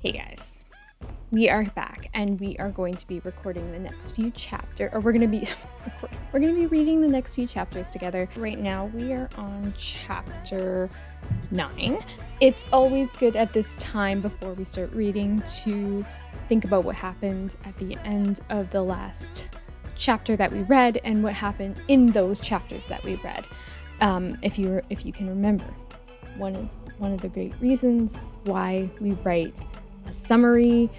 Hey guys, we are back and we are going to be recording the next few chapters, or we're going to be reading the next few chapters together. Right now we are on chapter 9. It's always good at this time before we start reading to think about what happened at the end of the last chapter that we read and what happened in those chapters that we read. If you can remember, one of the great reasons why we write a summary,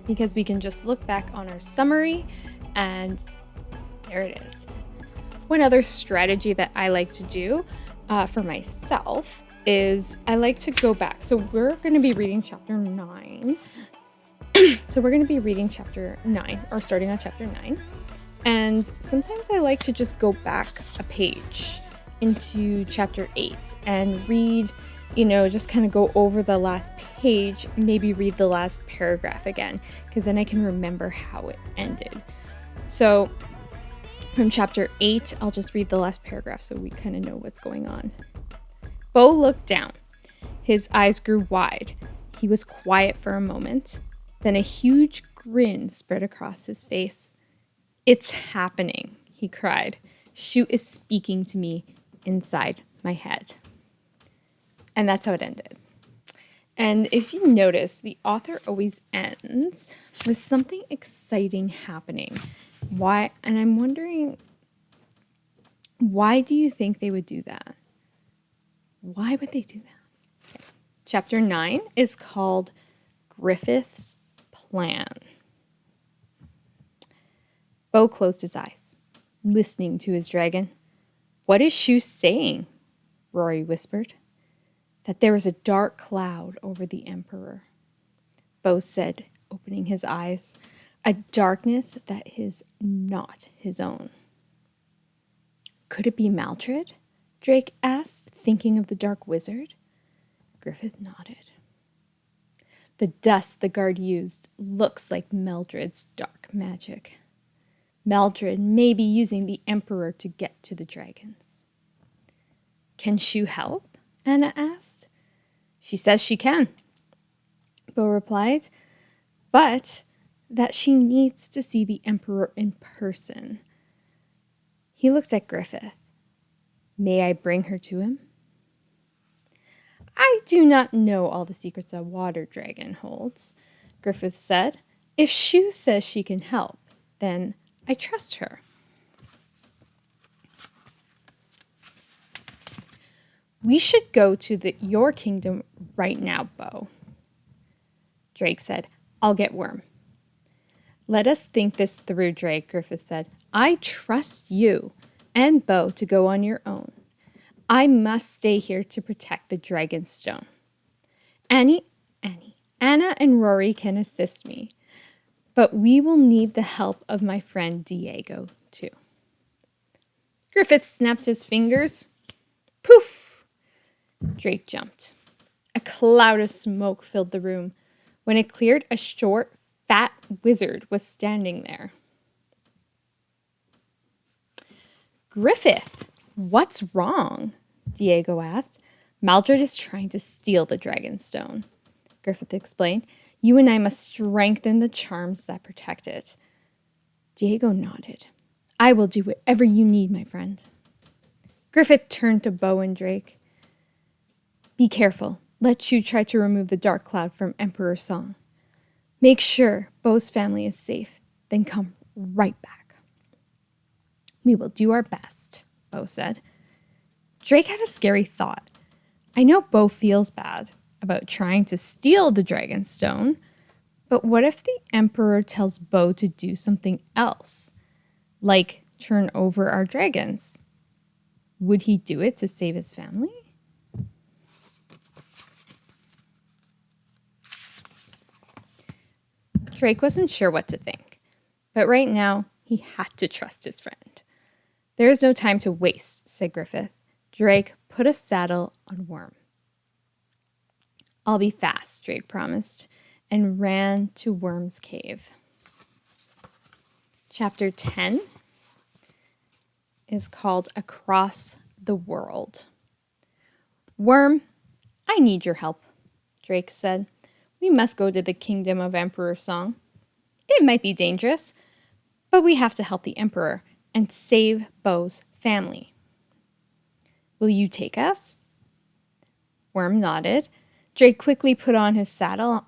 because we can just look back on our summary and there it is. One other strategy that I like to do for myself is I like to go back. So we're going to be reading chapter 9. So we're going to be reading chapter 9, or starting on chapter 9. And sometimes I like to just go back a page into chapter 8 and read, just kind of go over the last page, maybe read the last paragraph again, because then I can remember how it ended. So from chapter 8, I'll just read the last paragraph so we kind of know what's going on. Bo looked down. His eyes grew wide. He was quiet for a moment. Then a huge grin spread across his face. "It's happening," he cried. "Shu is speaking to me inside my head." And that's how it ended. And if you notice, the author always ends with something exciting happening. Why? And I'm wondering, why do you think they would do that? Why would they do that? Okay. Chapter 9 is called Griffith's Plan. Bo closed his eyes, listening to his dragon. "What is Shu saying?" Rory whispered. "That there is a dark cloud over the Emperor," Bo said, opening his eyes. "A darkness that is not his own." "Could it be Maldred?" Drake asked, thinking of the dark wizard. Griffith nodded. "The dust the guard used looks like Maldred's dark magic. Maldred may be using the Emperor to get to the dragons." "Can Shu help?" Anna asked. "She says she can," Bo replied, "but that she needs to see the Emperor in person." He looked at Griffith. "May I bring her to him?" "I do not know all the secrets a water dragon holds," Griffith said. "If Shu says she can help, then I trust her." "We should go to your kingdom right now, Bo," Drake said. "I'll get Worm." "Let us think this through, Drake," Griffith said. "I trust you and Bo to go on your own. I must stay here to protect the Dragon Stone. Anna and Rory can assist me, but we will need the help of my friend Diego, too." Griffith snapped his fingers. Poof! Drake jumped. A cloud of smoke filled the room. When it cleared, a short, fat wizard was standing there. "Griffith, what's wrong?" Diego asked. "Maldred is trying to steal the Dragonstone," Griffith explained. "You and I must strengthen the charms that protect it." Diego nodded. "I will do whatever you need, my friend." Griffith turned to Bo and Drake. "Be careful. Let Shu try to remove the dark cloud from Emperor Song. Make sure Bo's family is safe, then come right back." "We will do our best," Bo said. Drake had a scary thought. I know Bo feels bad about trying to steal the Dragonstone, but what if the Emperor tells Bo to do something else, like turn over our dragons? Would he do it to save his family? Drake wasn't sure what to think, but right now he had to trust his friend. "There is no time to waste," said Griffith. Drake put a saddle on Worm. "I'll be fast," Drake promised, and ran to Worm's cave. Chapter 10 is called Across the World. "Worm, I need your help," Drake said. We must go to the kingdom of Emperor Song. It might be dangerous, but we have to help the emperor and save Bo's family. Will you take us? Worm nodded. Drake quickly put his saddle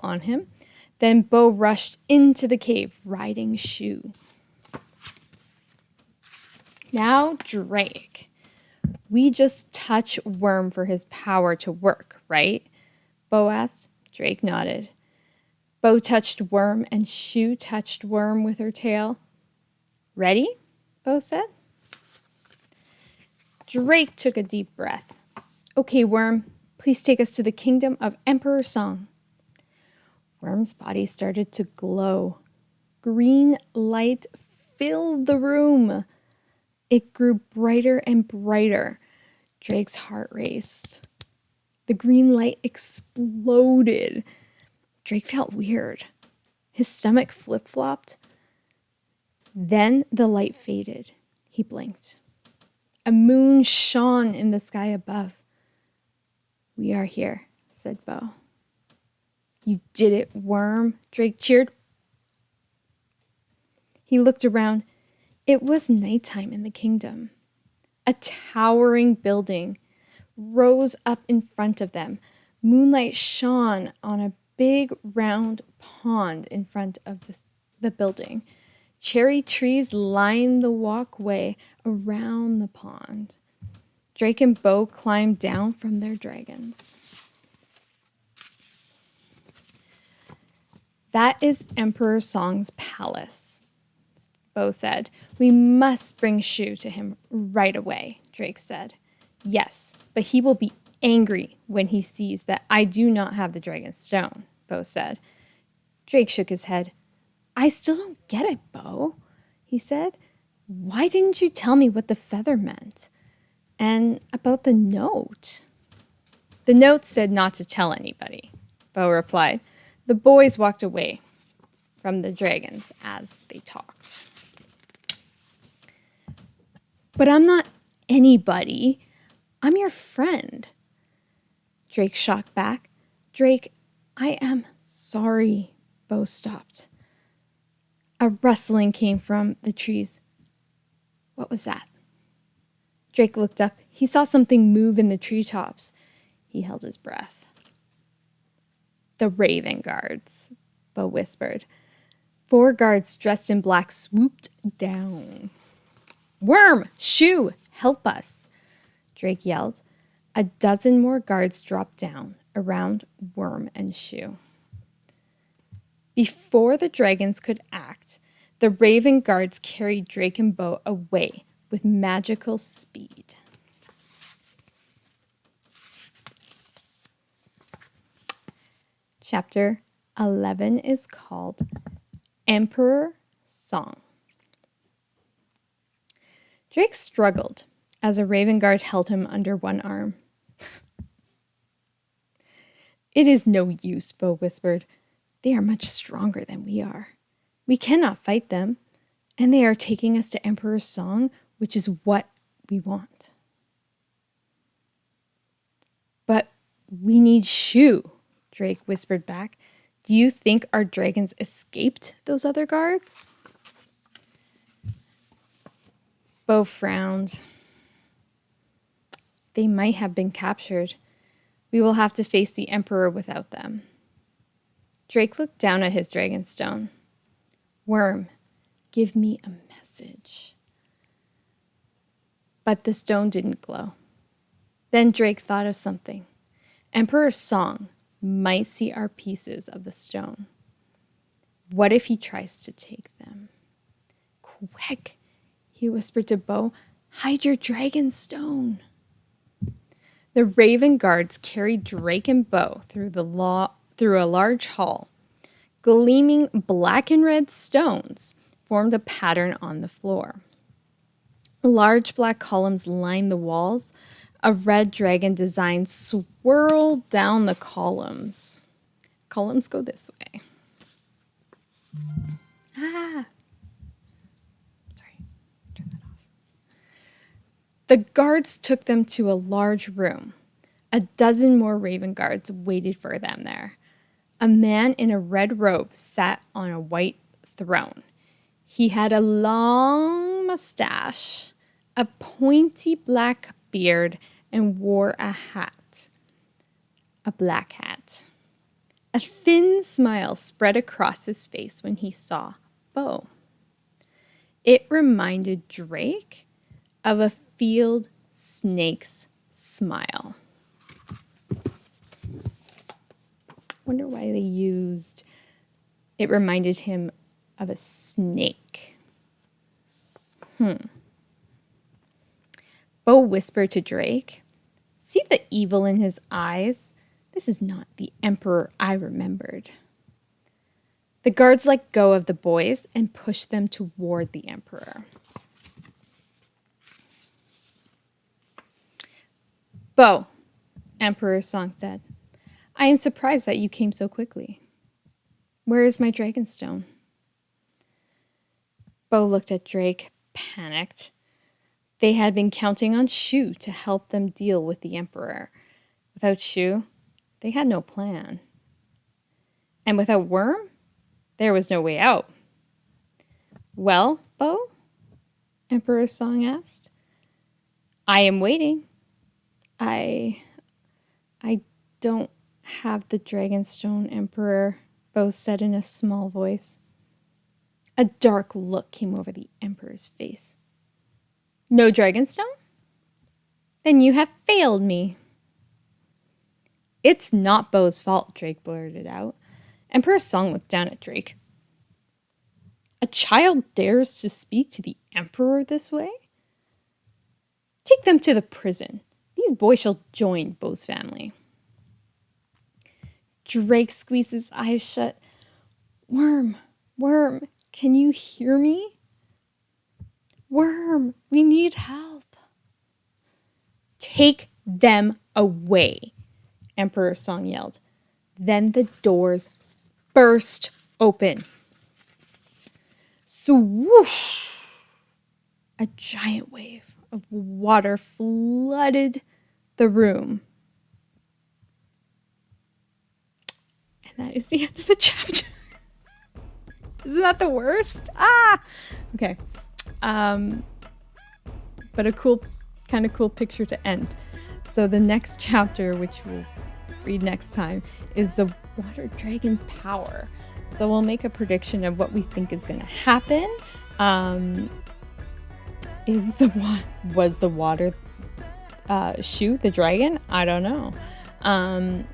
on him. Then Bo rushed into the cave, riding Shoe. Now, Drake. We just touch Worm for his power to work, right? Bo asked. Drake nodded. Bo touched Worm and Shoe touched Worm with her tail. Ready? Bo said. Drake took a deep breath. Okay, Worm, please take us to the kingdom of Emperor Song. Worm's body started to glow. Green light filled the room. It grew brighter and brighter. Drake's heart raced. The green light exploded. Drake felt weird. His stomach flip-flopped. Then the light faded. He blinked. A moon shone in the sky above. We are here, said Bo. You did it, Worm, Drake cheered. He looked around. It was nighttime in the kingdom. A towering building rose up in front of them. Moonlight shone on a big round pond in front of the building. Cherry trees lined the walkway around the pond. Drake and Bo climbed down from their dragons. That is Emperor Song's palace, Bo said. We must bring Shoe to him right away, Drake said. Yes, but he will be angry when he sees that I do not have the dragon stone, Bo said. Drake shook his head. I still don't get it, Bo, he said. Why didn't you tell me what the feather meant? And about the note? The note said not to tell anybody, Bo replied. The boys walked away from the dragons as they talked. But I'm not anybody. I'm your friend. Drake shocked back. Drake, I am sorry. Bo stopped. A rustling came from the trees. What was that? Drake looked up. He saw something move in the treetops. He held his breath. The Raven Guards, Bo whispered. 4 guards dressed in black swooped down. Worm! Shoe! Help us! Drake yelled. A dozen more guards dropped down around Worm and Shoe. Before the dragons could act, the Raven Guards carried Drake and Bo away with magical speed. Chapter 11 is called Emperor Song. Drake struggled as a Raven Guard held him under one arm. It is no use, Bo whispered. They are much stronger than we are. We cannot fight them, and they are taking us to Emperor Song, which is what we want. But we need Shoe, Drake whispered back. Do you think our dragons escaped those other guards? Bo frowned. They might have been captured. We will have to face the Emperor without them. Drake looked down at his dragonstone. Worm, give me a message. But the stone didn't glow. Then Drake thought of something. Emperor Song might see our pieces of the stone. What if he tries to take them? Quick, he whispered to Bo, hide your dragon stone. The Raven Guards carried Drake and Bo through a large hall. Gleaming black and red stones formed a pattern on the floor. Large black columns lined the walls. A red dragon design swirled down the columns. Columns go this way. Sorry, turn that off. The guards took them to a large room. A dozen more Raven guards waited for them there. A man in a red robe sat on a white throne. He had a long mustache, a pointy black beard, and wore a hat, a black hat. A thin smile spread across his face when he saw Bo. It reminded Drake of a field snake's smile. Wonder why they used, it reminded him of a snake. Bo whispered to Drake, "See the evil in his eyes? This is not the emperor I remembered." The guards let go of the boys and pushed them toward the emperor. "Bo," Emperor Song said, "I am surprised that you came so quickly. Where is my dragonstone?" Bo looked at Drake, panicked. They had been counting on Shu to help them deal with the emperor. Without Shu, they had no plan. And without Worm, there was no way out. "Well, Bo?" Emperor Song asked. "I am waiting. I don't have the Dragonstone, Emperor," Bo said in a small voice. A dark look came over the Emperor's face. "No Dragonstone? Then you have failed me." "It's not Bo's fault," Drake blurted out. Emperor Song looked down at Drake. "A child dares to speak to the Emperor this way? Take them to the prison. These boys shall join Bo's family." Drake squeezed his eyes shut. Worm, can you hear me? Worm, we need help." "Take them away," Emperor Song yelled. Then the doors burst open. Swoosh! A giant wave of water flooded the room. And that is the end of the chapter. Isn't that the worst? Okay. But a kind of cool picture to end. So the next chapter, which we'll read next time, is the water dragon's power. So we'll make a prediction of what we think is going to happen. Was the water Shu the dragon? I don't know.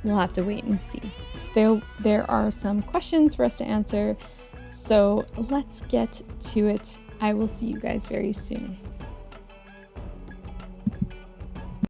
We'll have to wait and see. There are some questions for us to answer. So let's get to it. I will see you guys very soon.